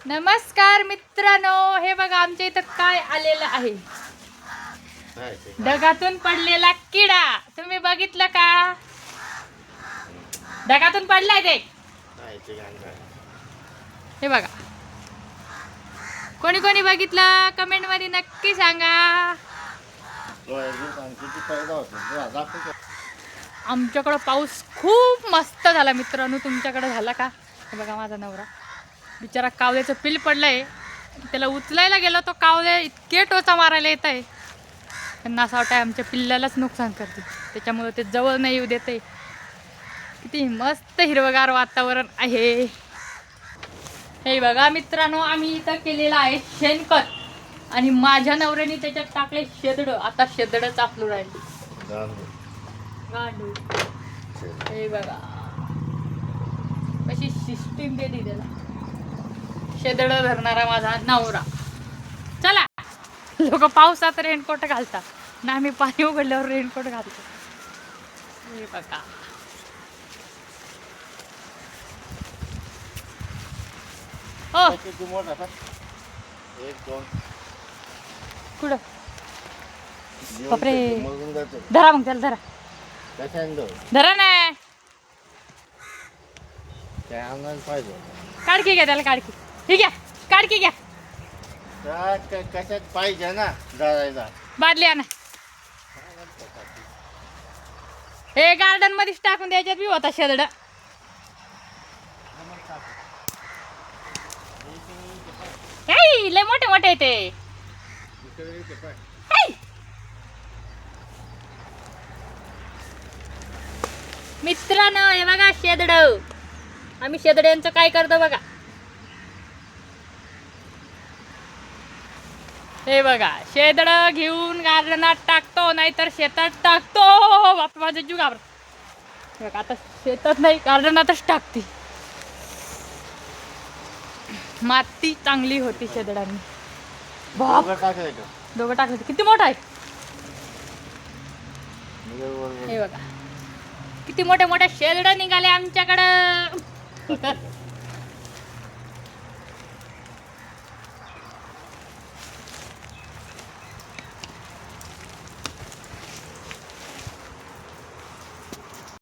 नमस्कार मित्रांनो, हे बघा आमच्या इथं काय आलेलं आहे. ढगातून पडलेला किडा तुम्ही बघितलं का? ढगातून पडलाय ते. हे बघा, कोणी कोणी बघितलं कमेंट मध्ये नक्की सांगा. आमच्याकडं पाऊस खूप मस्त झाला मित्रांनो. तुमच्याकडे झाला का? हे बघा माझा नवरा बिचारा कावल्याचं पिल पडलंय, त्याला उचलायला गेला तो कावले इतके टोचा मारायला येत आहे. त्यांना असं वाटतं आमच्या पिल्लालाच नुकसान करते, त्याच्यामुळे ते जवळ नाही येऊ देते. किती मस्त हिरवगार वातावरण आहे. हे बघा मित्रांनो, आम्ही इथं केलेलं आहे शेणखत आणि माझ्या नवऱ्याने त्याच्यात टाकले शेदड. आता शेदड चापलू राहिले. गांडूळ. हे बघा कशी सिस्टीम दिली त्याला. शेदड धरणारा माझा नवरा. चला, लोक पावसात रेनकोट घालतात ना, आम्ही पाणी उघडल्यावर रेनकोट घालतो. हे बघा, हो कुठं बापरे. धरा मग त्याला, धरा धरा ना. काढकी घ्या त्याला, काढकी. ठीक आहे, काढकी घ्या. कशात पाहिजे ना जायला. बादली आणा. हे गार्डन मध्येच टाकून द्यायच्यात बी होता शेदड. लय मोठे मोठे येते. मित्रांनो हे बघा शेदड. आम्ही शेदड्यांचं काय करतो बघा. हे बघा, शेदड घेऊन गार्डनात टाकतो, नाहीतर शेतात टाकतो. बाप माझा जीव घाबर. बघा आता शेतात नाही, गार्डनातच टाकते. माती चांगली होती शेदडांनी. बाप, दोघं टाकले. किती मोठा आहे हे बघा. किती मोठे मोठे शेदड निघाले आमच्याकडं.